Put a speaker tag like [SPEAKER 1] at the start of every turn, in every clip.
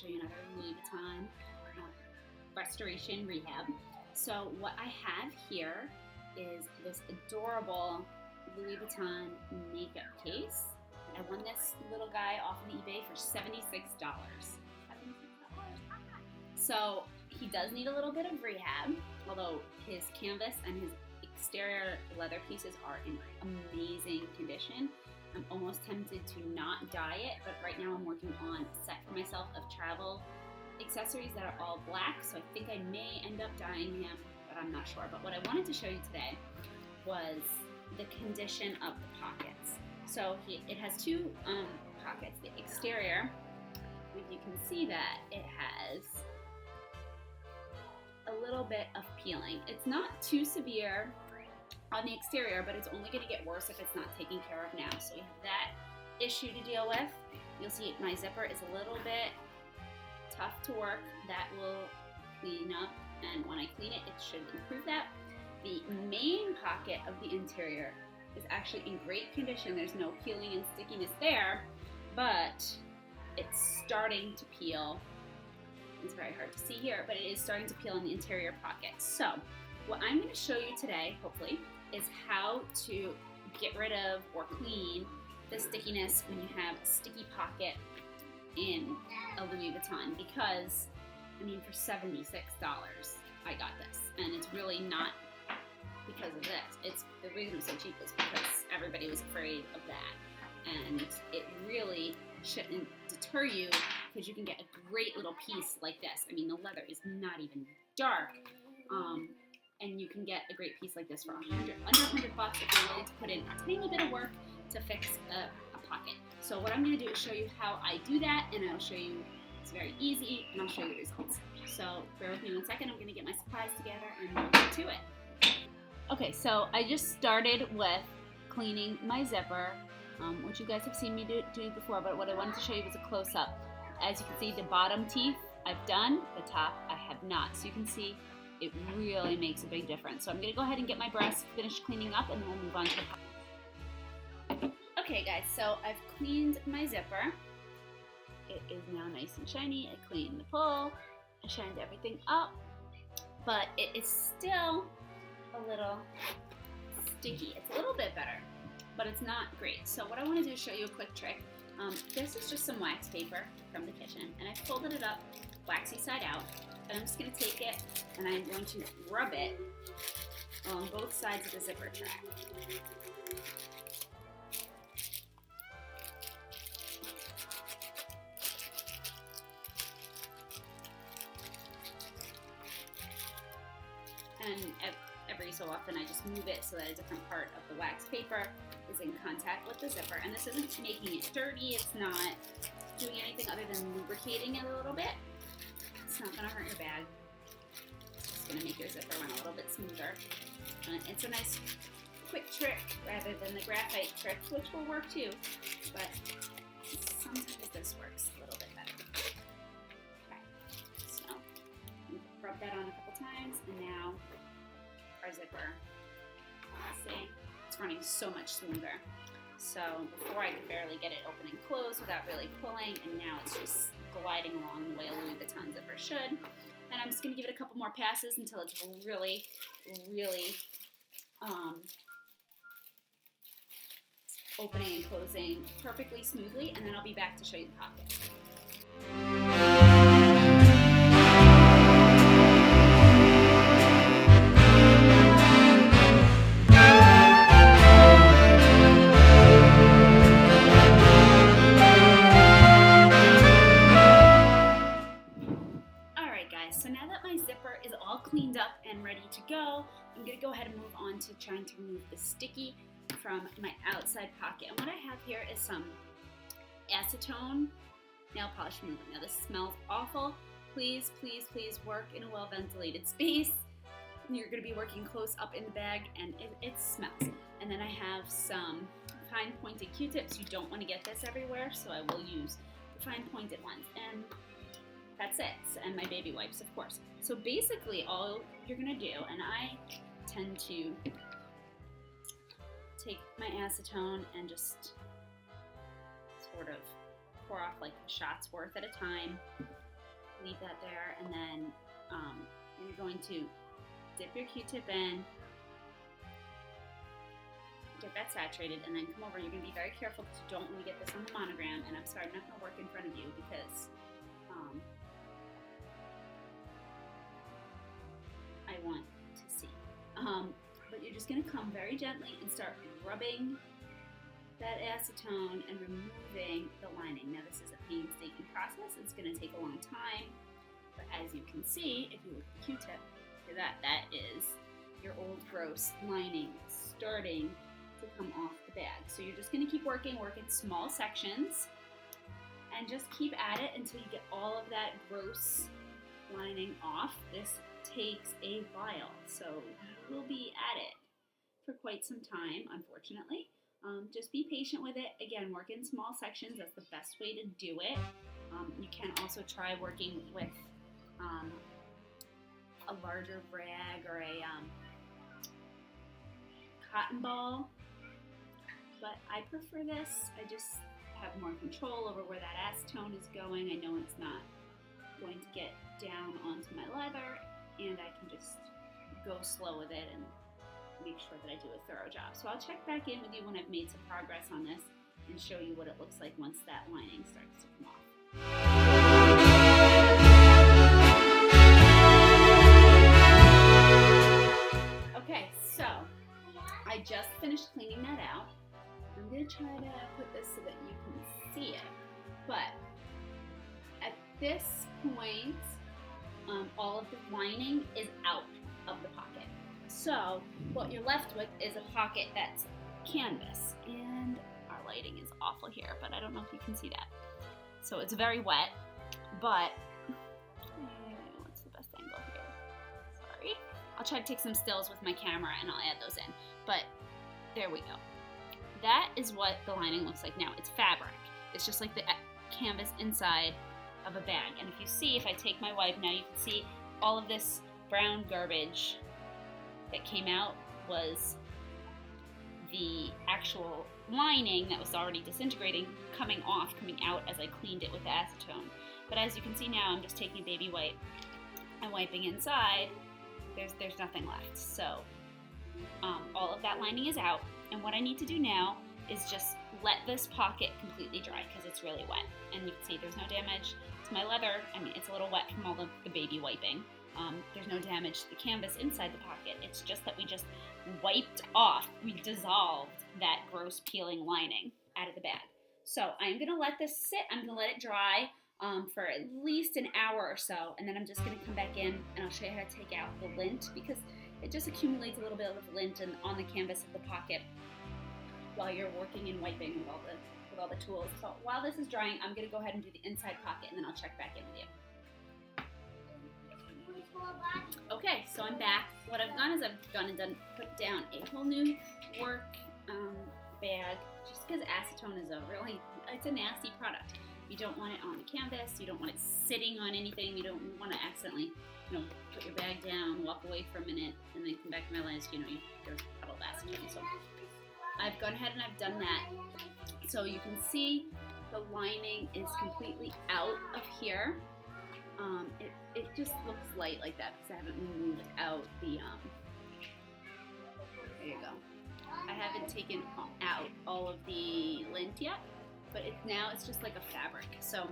[SPEAKER 1] show you another Louis Vuitton restoration rehab. So what I have here is this adorable Louis Vuitton makeup case. I won this little guy off of eBay for $76. So he does need a little bit of rehab, although his canvas and his exterior leather pieces are in amazing condition. I'm almost tempted to not dye it, but right now I'm working on a set for myself of travel accessories that are all black, so I think I may end up dyeing him, but I'm not sure. But what I wanted to show you today was the condition of the pockets. So it has two pockets. The exterior, if you can see that, it has a little bit of peeling. It's not too severe on the exterior, but it's only going to get worse if it's not taken care of now. So we have that issue to deal with. You'll see my zipper is a little bit tough to work. That will clean up, and when I clean it, it should improve that. The main pocket of the interior is actually in great condition. There's no peeling and stickiness there, but it's starting to peel. It's very hard to see here, but it is starting to peel in the interior pocket. So what I'm going to show you today, hopefully, is how to get rid of or clean the stickiness when you have a sticky pocket in a Louis Vuitton, because I mean, for $76 I got this, and it's really not because of this. It's the reason it's so cheap is because everybody was afraid of that, and it really shouldn't deter you because you can get a great little piece like this. I mean, the leather is not even dark, and you can get a great piece like this for under $100 if you're willing to put in a tiny bit of work to fix a pocket. So what I'm going to do is show you how I do that, and I'll show you it's very easy, and I'll show you the results. So bear with me 1 second. I'm going to get my supplies together and we'll get to it. Okay, so I just started with cleaning my zipper, which you guys have seen me do before, but what I wanted to show you was a close-up. As you can see, the bottom teeth I've done, the top I have not. So you can see it really makes a big difference. So I'm going to go ahead and get my brush finished cleaning up, and then we'll move on to the pocket. Okay guys, so I've cleaned my zipper. It is now nice and shiny. I cleaned the pull, I shined everything up, but it is still a little sticky. It's a little bit better, but it's not great. So what I want to do is show you a quick trick. This is just some wax paper from the kitchen, and I folded it up waxy side out, and I'm just going to take it and I'm going to rub it on both sides of the zipper track. And every so often I just move it so that a different part of the wax paper is in contact with the zipper. And this isn't making it dirty, it's not doing anything other than lubricating it a little bit. It's not going to hurt your bag. It's just going to make your zipper run a little bit smoother. And it's a nice quick trick rather than the graphite trick, which will work too, but sometimes this works a little bit better. Okay, so rub that on a couple times, and now our zipper, see, it's running so much smoother. So before I could barely get it open and closed without really pulling, and now it's just gliding along the way a Louis Vuitton zipper should. And I'm just going to give it a couple more passes until it's really, really opening and closing perfectly smoothly, and then I'll be back to show you the pocket. So now that my zipper is all cleaned up and ready to go, I'm going to go ahead and move on to trying to remove the sticky from my outside pocket. And what I have here is some acetone nail polish remover. Now this smells awful. Please, please, please work in a well-ventilated space. You're going to be working close up in the bag, and it smells. And then I have some fine pointed Q-tips. You don't want to get this everywhere, so I will use the fine pointed ones. And that's it, and my baby wipes, of course. So basically all you're gonna do, and I tend to take my acetone and just sort of pour off like shots worth at a time. leave that there, and then you're going to dip your Q-tip in, get that saturated, and then come over. You're going to be very careful because you don't want to get this on the monogram. And I'm sorry, I'm not going to work in front of you because I want to see. But you're just going to come very gently and start rubbing that acetone and removing the lining. Now this is a painstaking process. It's going to take a long time. But as you can see, if you look at the Q-tip, that is your old gross lining starting to come off the bag. So you're just going to keep working, work in small sections, and just keep at it until you get all of that gross lining off. This takes a while, so you will be at it for quite some time, unfortunately. Just be patient with it. Again, work in small sections. That's the best way to do it. You can also try working with a larger rag or a cotton ball, but I prefer this. I just have more control over where that acetone is going. I know it's not going to get down onto my leather, and I can just go slow with it and make sure that I do a thorough job. So I'll check back in with you when I've made some progress on this and show you what it looks like once that lining starts to come off. Okay, so I just finished cleaning that out. I'm going to try to put this so that you can see it. But at this point, all of the lining is out of the pocket. So what you're left with is a pocket that's canvas. And our lighting is awful here, but I don't know if you can see that. So it's very wet, but what's the best angle here? Sorry. I'll try to take some stills with my camera and I'll add those in. But there we go. That is what the lining looks like now. It's fabric. It's just like the canvas inside of a bag. And if you see, if I take my wipe now, you can see all of this brown garbage that came out was the actual lining that was already disintegrating coming out as I cleaned it with the acetone. But as you can see now, I'm just taking a baby wipe and wiping inside. There's nothing left. So all of that lining is out. And what I need to do now is just let this pocket completely dry because it's really wet. And you can see there's no damage to my leather. I mean, it's a little wet from all the baby wiping. There's no damage to the canvas inside the pocket. It's just that we just wiped off, we dissolved that gross peeling lining out of the bag. So I'm gonna let this sit, I'm gonna let it dry for at least an hour or so, and then I'm just gonna come back in and I'll show you how to take out the lint because it just accumulates a little bit of lint on the canvas of the pocket while you're working and wiping with all the tools. So while this is drying, I'm gonna go ahead and do the inside pocket and then I'll check back in with you. Okay, so I'm back. What I've done is put down a whole new work bag just because acetone is it's a nasty product. You don't want it on the canvas, you don't want it sitting on anything, you don't want to accidentally, put your bag down, walk away for a minute, and then come back and realize, there's a puddle of acetone. So I've gone ahead and I've done that. So you can see the lining is completely out of here. It just looks light like that because I haven't removed out the, there you go. I haven't taken out all of the lint yet, but it's just like a fabric. So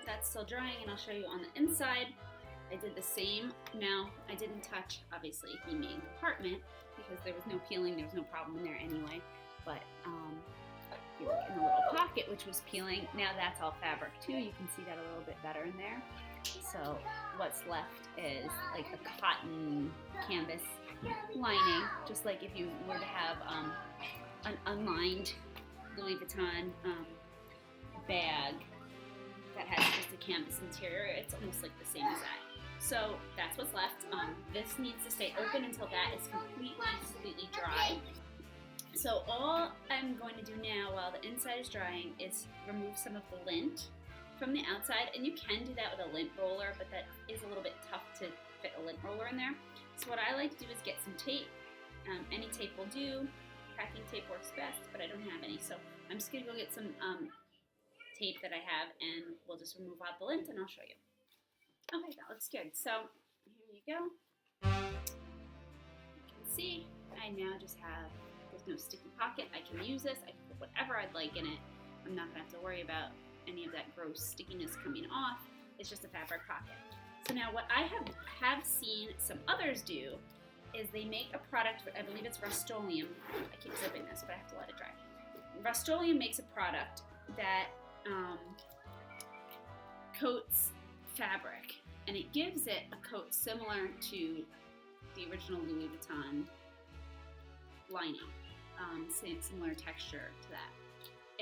[SPEAKER 1] that's still drying and I'll show you on the inside. I did the same. Now I didn't touch, obviously, the main compartment because there was no peeling, there was no problem in there anyway, but you look in the little pocket which was peeling, now that's all fabric too. You can see that a little bit better in there. So what's left is like a cotton canvas lining, just like if you were to have an unlined Louis Vuitton bag that has just a canvas interior. It's almost like the same as that. So that's what's left. This needs to stay open until that is completely dry. So all I'm going to do now while the inside is drying is remove some of the lint from the outside, and you can do that with a lint roller, but that is a little bit tough to fit a lint roller in there. So what I like to do is get some tape. Any tape will do. Packing tape works best, but I don't have any, so I'm just gonna go get some tape that I have, and we'll just remove out the lint and I'll show you. Okay, that looks good. So here you go. You can see I now just have, there's no sticky pocket. I can use this. I can put whatever I'd like in it. I'm not going to have to worry about any of that gross stickiness coming off. It's just a fabric pocket. So now what I have seen some others do is they make a product, I believe it's Rust-Oleum. I keep zipping this, but I have to let it dry. Rust-Oleum makes a product that coats fabric, and it gives it a coat similar to the original Louis Vuitton lining, similar texture to that.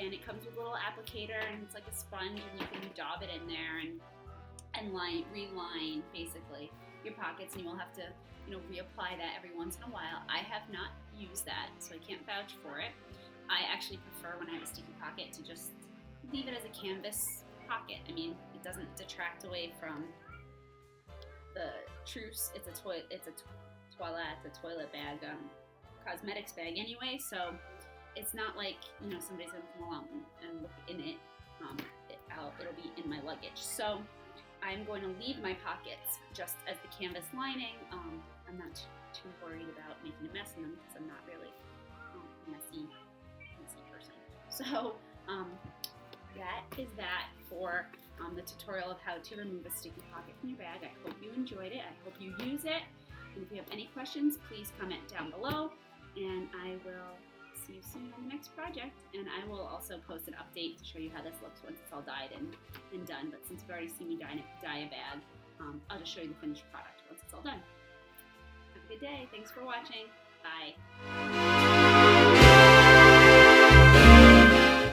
[SPEAKER 1] And it comes with a little applicator, and it's like a sponge, and you can daub it in there and reline basically your pockets, and you will have to, reapply that every once in a while. I have not used that, so I can't vouch for it. I actually prefer, when I have a sticky pocket, to just leave it as a canvas pocket. I mean, it doesn't detract away from the trousse. It's a toilet bag, cosmetics bag anyway, so it's not like, somebody's gonna come along and look in it. It'll be in my luggage. So I'm going to leave my pockets just as the canvas lining. I'm not too worried about making a mess in them because I'm not really a messy person. So that is that for the tutorial of how to remove a sticky pocket from your bag. I hope you enjoyed it. I hope you use it. And if you have any questions, please comment down below, and I will see you soon on the next project. And I will also post an update to show you how this looks once it's all dyed and done. But since you've already seen me dye a bag, I'll just show you the finished product once it's all done. Have a good day. Thanks for watching. Bye.